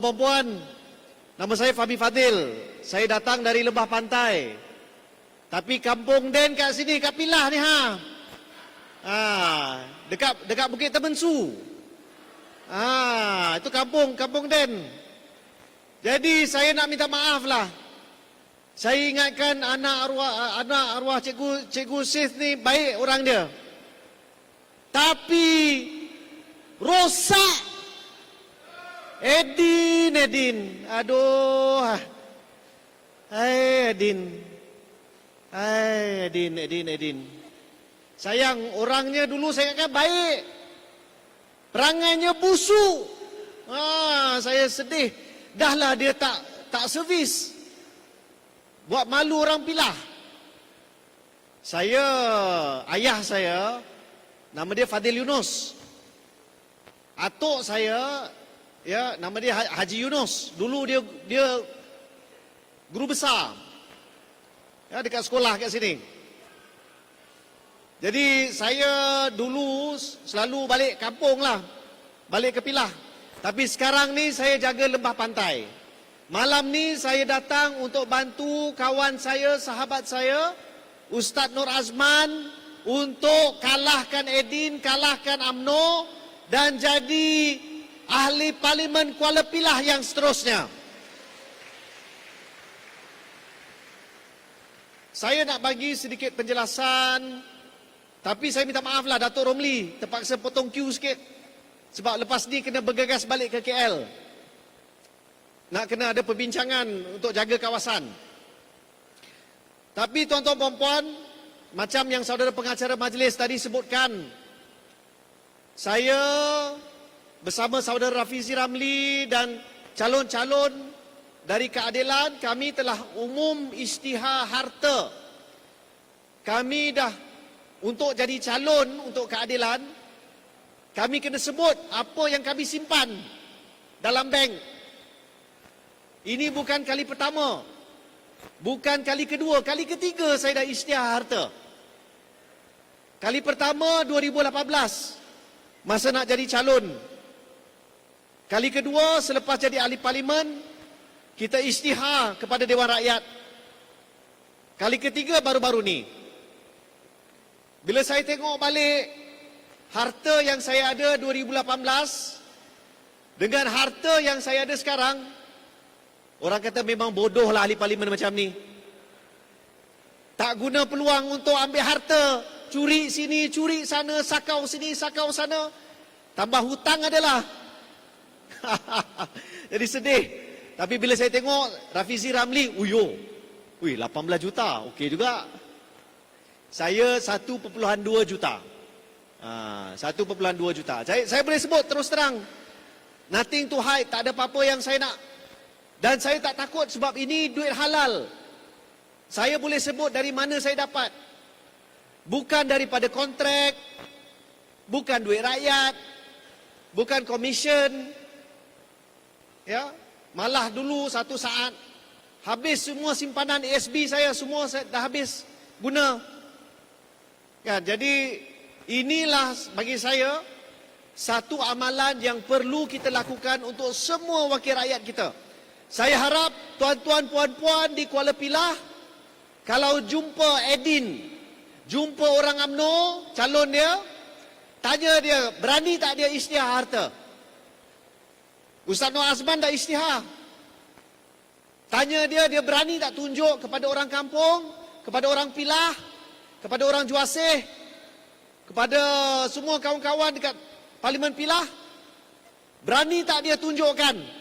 Perempuan, nama saya Fahmi Fadil. Saya datang dari Lembah Pantai. Tapi kampung Den kat sini, kat Pilah ni dekat Bukit Temensu. Itu kampung Den. Jadi saya nak minta maaf lah. Saya ingatkan anak arwah cikgu Sith ni baik orang dia. Tapi rosak. Edin. Aduh. Edin. Sayang, orangnya dulu saya ingatkan baik. Perangainya busuk. Saya sedih. Dahlah dia tak servis. Buat malu orang Pilah. Ayah saya, nama dia Fadil Yunus. Atuk saya, nama dia Haji Yunus. Dulu dia guru besar. Dekat sekolah kat sini. Jadi saya dulu selalu balik kampung lah. Balik ke Pilah. Tapi sekarang ni saya jaga Lembah Pantai. Malam ni saya datang untuk bantu kawan saya, sahabat saya, Ustaz Nur Azman, untuk kalahkan Edin, kalahkan UMNO dan jadi ahli Parlimen Kuala Pilah yang seterusnya. Saya nak bagi sedikit penjelasan, tapi saya minta maaf lah Datuk Romli, terpaksa potong queue sikit. Sebab lepas ni kena bergegas balik ke KL. Nak kena ada perbincangan untuk jaga kawasan. Tapi tuan-tuan dan puan, macam yang saudara pengacara majlis tadi sebutkan, saya bersama saudara Rafizi Ramli dan calon-calon dari keadilan, kami telah umum isytihar harta. Kami dah untuk jadi calon untuk keadilan, kami kena sebut apa yang kami simpan dalam bank. Ini bukan kali pertama, bukan kali kedua, kali ketiga saya dah isytihar harta. Kali pertama 2018, masa nak jadi calon. Kali kedua selepas jadi ahli parlimen, kita isytihar kepada Dewan Rakyat. Kali ketiga baru-baru ni. Bila saya tengok balik harta yang saya ada 2018 dengan harta yang saya ada sekarang, orang kata memang bodoh lah ahli parlimen macam ni. Tak guna peluang untuk ambil harta, curi sini, curi sana, sakau sini, sakau sana. Tambah hutang adalah. Jadi sedih. Tapi bila saya tengok Rafizi Ramli, 18 juta, okey juga. Saya 1.2 juta. 1.2 juta. Saya boleh sebut terus terang. Nothing to hide, tak ada apa-apa yang saya nak. Dan saya tak takut sebab ini duit halal. Saya boleh sebut dari mana saya dapat. Bukan daripada kontrak, bukan duit rakyat, bukan komisen. Malah dulu satu saat habis semua simpanan ASB saya, semua dah habis guna. Jadi inilah bagi saya satu amalan yang perlu kita lakukan untuk semua wakil rakyat kita. Saya harap tuan-tuan puan-puan di Kuala Pilah, kalau jumpa Edin, jumpa orang UMNO, calon dia, tanya dia, berani tak dia isytihar harta? Ustaz Nur Azman dah isytihar. Tanya dia berani tak tunjuk kepada orang kampung, kepada orang Pilah, kepada orang Juaseh, kepada semua kawan-kawan dekat Parlimen Pilah, berani tak dia tunjukkan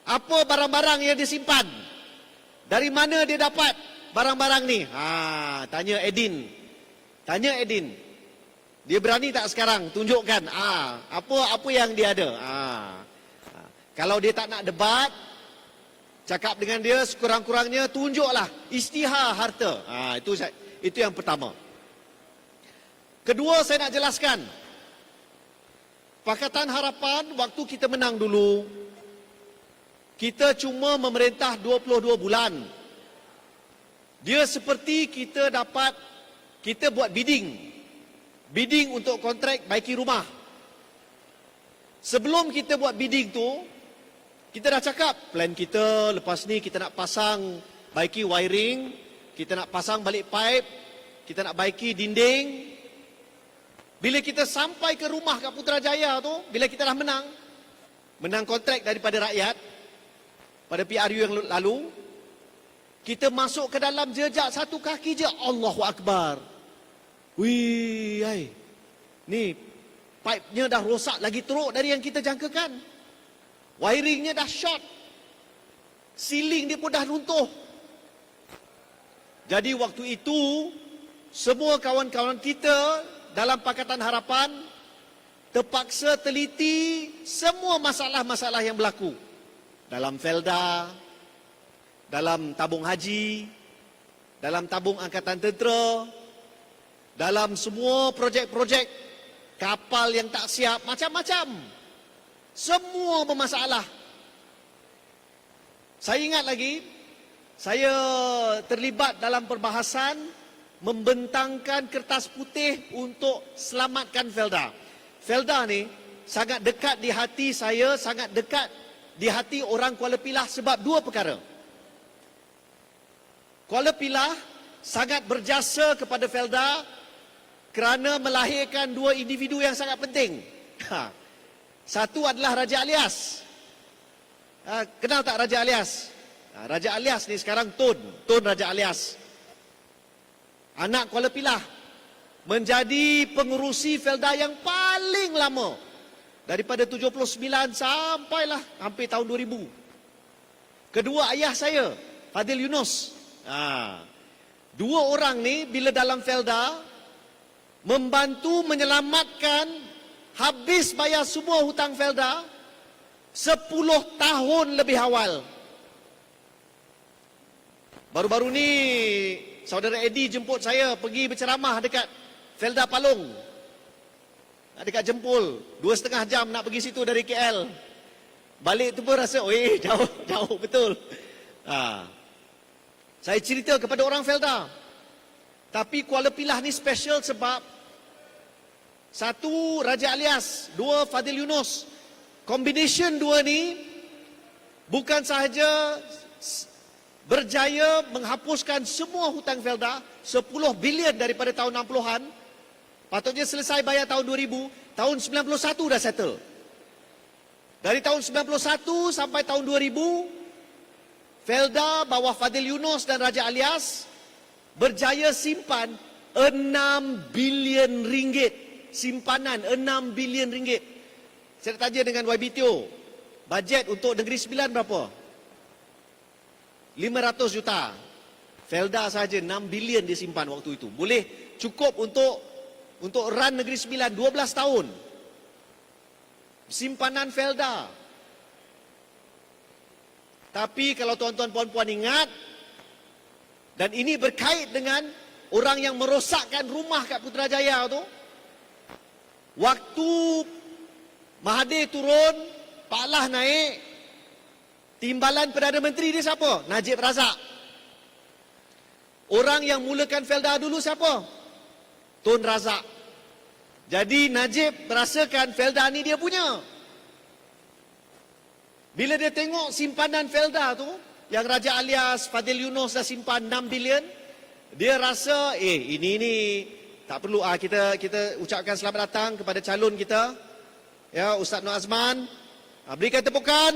apa barang-barang yang dia simpan? Dari mana dia dapat barang-barang ni? Tanya Edin. Tanya Edin. Dia berani tak sekarang tunjukkan apa yang dia ada? Kalau dia tak nak debat, cakap dengan dia sekurang-kurangnya tunjuklah isytihar harta. Itu yang pertama. Kedua, saya nak jelaskan. Pakatan Harapan waktu kita menang dulu, kita cuma memerintah 22 bulan. Dia seperti kita buat bidding untuk kontrak baiki rumah. Sebelum kita buat bidding tu, Kita dah cakap plan kita, lepas ni kita nak pasang, baiki wiring, kita nak pasang balik pipe, kita nak baiki dinding. Bila kita sampai ke rumah kat Putrajaya tu, bila kita dah menang kontrak daripada rakyat pada PRU yang lalu, kita masuk ke dalam jejak satu kaki je, Allahu Akbar. Wih, ni pipe-nya dah rosak lagi teruk dari yang kita jangkakan. Wiringnya dah short. Ceiling dia pun dah runtuh. Jadi waktu itu, semua kawan-kawan kita dalam Pakatan Harapan terpaksa teliti semua masalah-masalah yang berlaku. Dalam Felda, dalam tabung haji, dalam tabung angkatan tentera, dalam semua projek-projek kapal yang tak siap, macam-macam. Semua bermasalah. Saya ingat lagi, saya terlibat dalam perbahasan membentangkan kertas putih untuk selamatkan Felda. Felda ni sangat dekat di hati saya, sangat dekat di hati orang Kuala Pilah sebab dua perkara. Kuala Pilah sangat berjasa kepada Felda kerana melahirkan dua individu yang sangat penting. Satu adalah Raja Alias. Kenal tak Raja Alias? Raja Alias ni sekarang Tun Raja Alias. Anak Kuala Pilah. Menjadi pengerusi Felda yang paling lama. Daripada 79 sampailah hampir tahun 2000. Kedua ayah saya, Fadil Yunus. Dua orang ni bila dalam Felda membantu menyelamatkan, habis bayar semua hutang Felda 10 tahun lebih awal. Baru-baru ni saudara Eddie jemput saya pergi berceramah dekat Felda Palung. Dekat Jempol, 2,5 jam nak pergi situ dari KL. Balik tu pun rasa, jauh betul. Saya cerita kepada orang Felda. Tapi Kuala Pilah ni special sebab satu Raja Alias, dua Fadil Yunus. Combination dua ni bukan sahaja berjaya menghapuskan semua hutang Felda, 10 bilion daripada tahun 60-an. Patutnya selesai bayar tahun 2000, tahun 91 dah settle. Dari tahun 91 sampai tahun 2000, Felda bawah Fadil Yunus dan Raja Alias berjaya simpan 6 bilion ringgit. Simpanan 6 bilion ringgit. Saya tanya dengan YBTO, bajet untuk Negeri Sembilan berapa? 500 juta. Felda saja 6 bilion dia simpan waktu itu. Boleh cukup untuk run Negeri Sembilan 12 tahun. Simpanan Felda. Tapi kalau tuan-tuan puan-puan ingat, dan ini berkait dengan orang yang merosakkan rumah kat Putrajaya tu, waktu Mahathir turun, Pak Lah naik, timbalan Perdana Menteri dia siapa? Najib Razak. Orang yang mulakan Felda dulu siapa? Tun Razak. Jadi Najib merasakan Felda ni dia punya. Bila dia tengok simpanan Felda tu, yang Raja Alias, Fadil Yunus dah simpan 6 bilion, dia rasa, ini ni tak perlu kita ucapkan selamat datang kepada calon kita, ya, Ustaz Nur Azman. Berikan tepukan.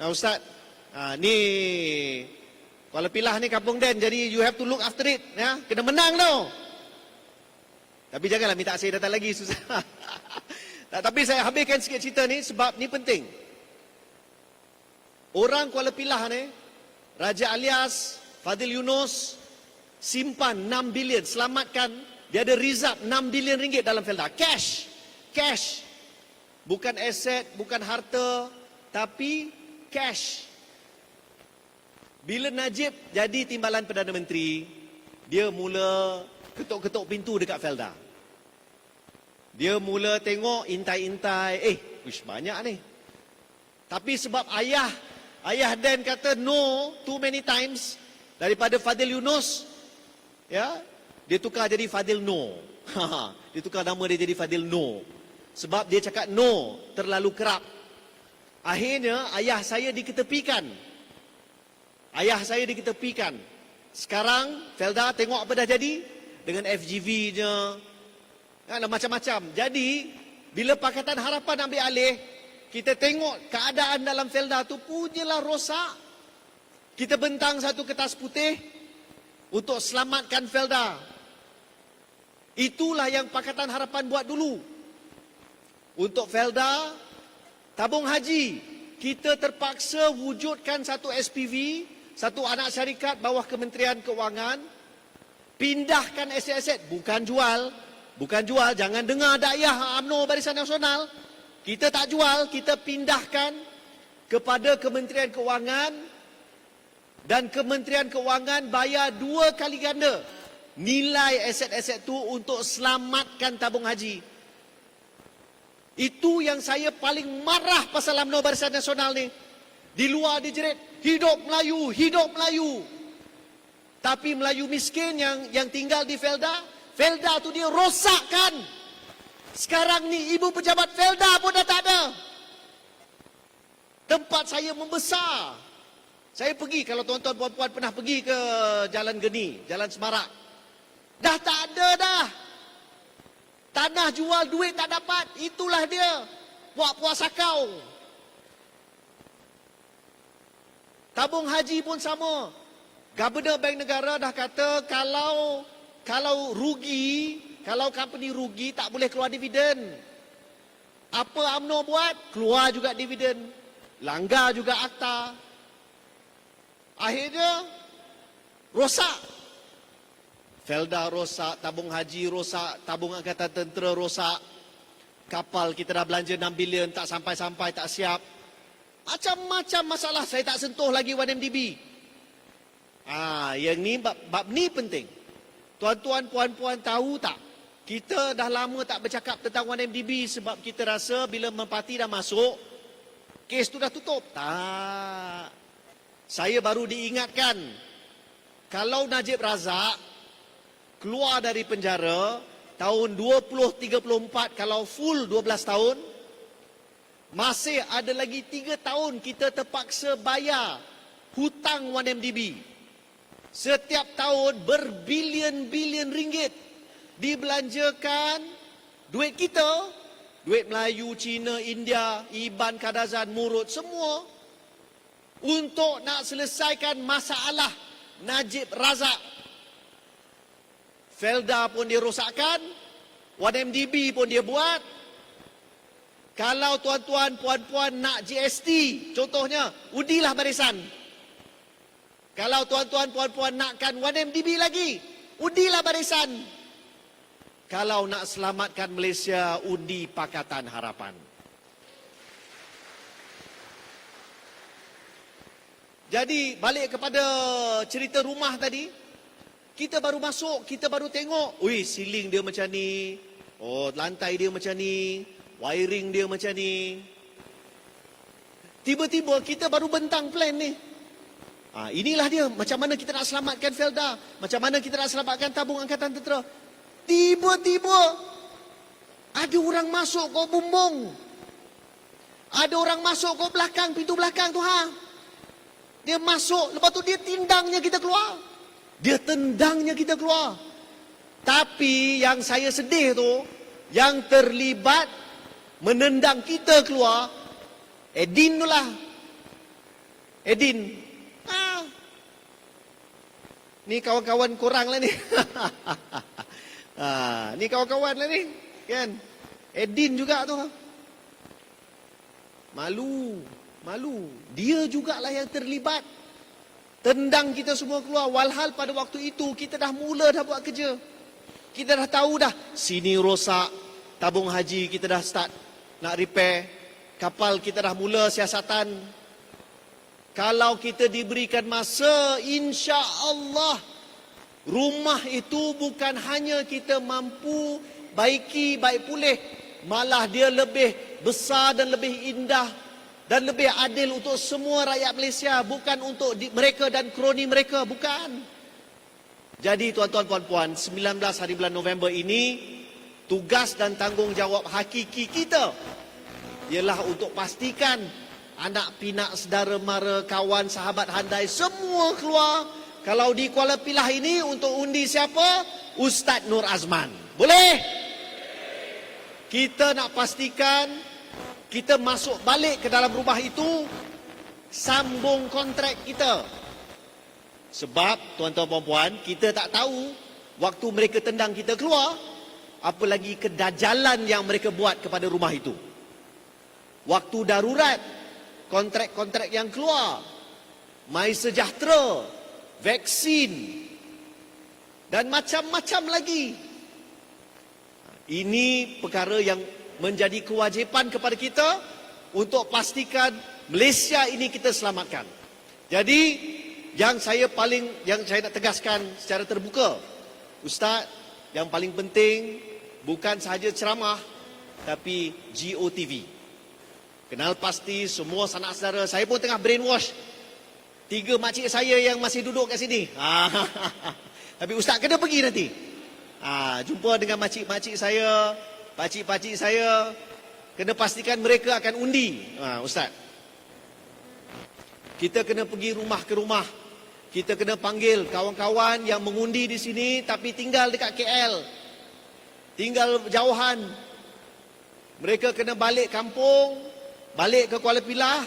Ustaz, ni Kuala Pilah ni kampung Den, jadi you have to look after it, ya. Kena menang tau. Tapi janganlah minta saya datang lagi, susah. Tapi saya habiskan sikit cerita ni sebab ni penting. Orang Kuala Pilah ni, Raja Alias, Fadil Yunus, simpan 6 bilion, selamatkan. Dia ada reserve 6 bilion ringgit dalam Felda. Cash. Bukan aset, bukan harta, tapi cash. Bila Najib jadi timbalan Perdana Menteri, dia mula ketuk-ketuk pintu dekat Felda. Dia mula tengok, intai-intai, banyak ni. Tapi sebab ayah Dan kata no too many times, daripada Fadil Yunus, ya, dia tukar jadi Fadil No. Dia tukar nama dia jadi Fadil No. Sebab dia cakap no terlalu kerap. Akhirnya ayah saya diketepikan. Sekarang Felda tengok apa dah jadi dengan FGV-nya, macam-macam. Jadi bila Pakatan Harapan ambil alih, kita tengok keadaan dalam Felda tu punyalah rosak. Kita bentang satu kertas putih untuk selamatkan Felda. Itulah yang Pakatan Harapan buat dulu. Untuk Felda, tabung haji, kita terpaksa wujudkan satu SPV, satu anak syarikat bawah Kementerian Keuangan, pindahkan aset-aset, bukan jual, jangan dengar dakwah UMNO Barisan Nasional. Kita tak jual, kita pindahkan kepada Kementerian Keuangan, dan Kementerian Keuangan bayar 2 kali ganda nilai aset-aset tu untuk selamatkan tabung haji. Itu yang saya paling marah pasal UMNO Barisan Nasional ni. Di luar dijerit, hidup Melayu, hidup Melayu. Tapi Melayu miskin yang tinggal di Felda tu dia rosakkan. Sekarang ni ibu pejabat Felda pun dah tak ada. Tempat saya membesar. Saya pergi, kalau tuan-tuan puan-puan pernah pergi ke Jalan Geni, Jalan Semarak, dah tak ada dah. Tanah jual, duit tak dapat. Itulah dia. Puak-puak sakau. Tabung haji pun sama. Governor Bank Negara dah kata kalau rugi, kalau company rugi tak boleh keluar dividen. Apa UMNO buat? Keluar juga dividen. Langgar juga akta. Akhirnya rosak. Felda rosak, tabung haji rosak, tabung angkatan tentera rosak. Kapal kita dah belanja 6 bilion, tak sampai-sampai, tak siap. Macam-macam masalah, saya tak sentuh lagi 1MDB. Yang ni, bab ni penting. Tuan-tuan, puan-puan tahu tak? Kita dah lama tak bercakap tentang 1MDB sebab kita rasa bila Merpati dah masuk, kes tu dah tutup. Tak. Saya baru diingatkan, kalau Najib Razak keluar dari penjara tahun 2034, kalau full 12 tahun, masih ada lagi 3 tahun kita terpaksa bayar hutang 1MDB. Setiap tahun berbilion-bilion ringgit dibelanjakan duit kita, duit Melayu, Cina, India, Iban, Kadazan, Murut, semua untuk nak selesaikan masalah Najib Razak. Felda pun dia rosakkan, 1MDB pun dia buat. Kalau tuan-tuan, puan-puan nak GST, contohnya, udilah barisan. Kalau tuan-tuan, puan-puan nakkan 1MDB lagi, udilah barisan. Kalau nak selamatkan Malaysia, undi Pakatan Harapan. Jadi, balik kepada cerita rumah tadi, kita baru masuk, kita baru tengok, ui, ceiling dia macam ni, lantai dia macam ni, wiring dia macam ni. Tiba-tiba kita baru bentang plan ni. Inilah dia, macam mana kita nak selamatkan Felda, macam mana kita nak selamatkan tabung angkatan tentera. Tiba-tiba ada orang masuk kau bumbung. Ada orang masuk kau belakang, pintu belakang tu Dia masuk, lepas tu dia tindangnya kita keluar. Dia tendangnya kita keluar. Tapi yang saya sedih tu, yang terlibat menendang kita keluar, Edin tu lah. Edin. Ni kawan-kawan korang lah ni. Ni kawan-kawan lah ni. Kan? Edin juga tu. Malu. Dia jugalah yang terlibat. Tendang kita semua keluar. Walhal pada waktu itu kita dah mula dah buat kerja. Kita dah tahu dah. Sini rosak. Tabung haji kita dah start nak repair. Kapal kita dah mula siasatan. Kalau kita diberikan masa, insya Allah rumah itu bukan hanya kita mampu baiki, baik pulih. Malah dia lebih besar dan lebih indah dan lebih adil untuk semua rakyat Malaysia, bukan untuk mereka dan kroni mereka, bukan. Jadi tuan-tuan puan-puan, 19 hari bulan November ini tugas dan tanggungjawab hakiki kita ialah untuk pastikan anak pinak, saudara mara, kawan, sahabat handai semua keluar. Kalau di Kuala Pilah ini untuk undi siapa? Ustaz Nur Azman. Boleh? Kita nak pastikan kita masuk balik ke dalam rumah itu, sambung kontrak kita. Sebab tuan-tuan puan-puan, kita tak tahu waktu mereka tendang kita keluar, apa lagi kedajalan yang mereka buat kepada rumah itu. Waktu darurat, kontrak-kontrak yang keluar, My Sejahtera, vaksin, dan macam-macam lagi. Ini perkara yang menjadi kewajipan kepada kita untuk pastikan Malaysia ini kita selamatkan. Jadi, yang saya nak tegaskan secara terbuka, Ustaz, yang paling penting bukan sahaja ceramah, tapi GOTV. Kenal pasti semua sanak saudara, saya pun tengah brainwash 3 makcik saya yang masih duduk kat sini. Tapi Ustaz kena pergi nanti. Jumpa dengan makcik-makcik saya, pakcik-pakcik saya, kena pastikan mereka akan undi. Ustaz, kita kena pergi rumah ke rumah. Kita kena panggil kawan-kawan yang mengundi di sini tapi tinggal dekat KL, tinggal jauhan. Mereka kena balik kampung, balik ke Kuala Pilah,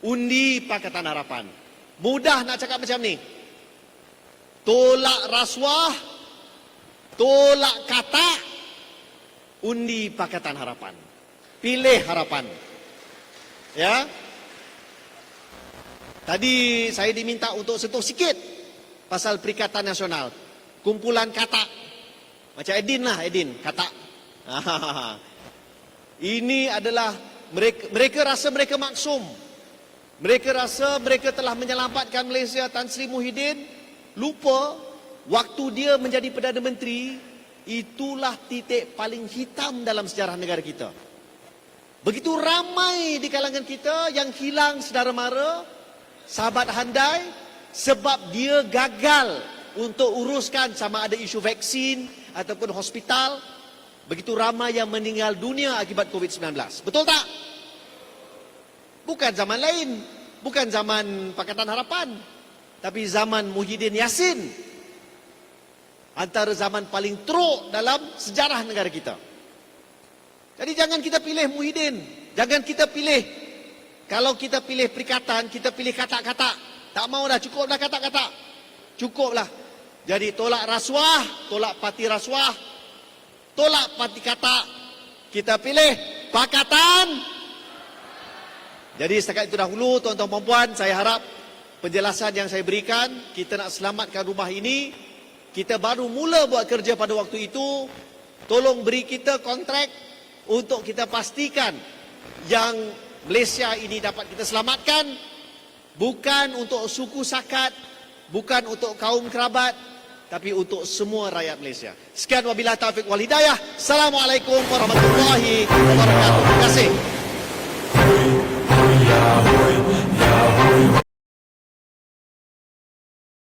undi Pakatan Harapan. Mudah nak cakap macam ni. Tolak rasuah, tolak kata, undi Pakatan Harapan. Pilih harapan. Ya. Tadi saya diminta untuk sentuh sikit pasal Perikatan Nasional. Kumpulan kata. Macam Edin lah, Edin, kata. Ini adalah mereka rasa mereka maksum. Mereka rasa mereka telah menyelamatkan Malaysia. Tan Sri Muhyiddin lupa waktu dia menjadi Perdana Menteri, itulah titik paling hitam dalam sejarah negara kita. Begitu ramai di kalangan kita yang hilang saudara mara, sahabat handai, sebab dia gagal untuk uruskan sama ada isu vaksin ataupun hospital. Begitu ramai yang meninggal dunia akibat COVID-19. Betul tak? Bukan zaman lain, bukan zaman Pakatan Harapan, tapi zaman Muhyiddin Yassin. Antara zaman paling teruk dalam sejarah negara kita. Jadi jangan kita pilih Muhyiddin, jangan kita pilih. Kalau kita pilih perikatan, kita pilih kata-kata. Tak mau dah, cukup dah kata-kata. Cukup lah. Jadi tolak rasuah, tolak parti rasuah, tolak parti kata. Kita pilih Pakatan. Jadi setakat itu dahulu, tuan-tuan dan puan, saya harap penjelasan yang saya berikan, kita nak selamatkan rumah ini, kita baru mula buat kerja pada waktu itu, tolong beri kita kontrak untuk kita pastikan yang Malaysia ini dapat kita selamatkan, bukan untuk suku sakat, bukan untuk kaum kerabat, tapi untuk semua rakyat Malaysia. Sekian wabillahi taufiq wal hidayah. Assalamualaikum warahmatullahi wabarakatuh. Terima kasih.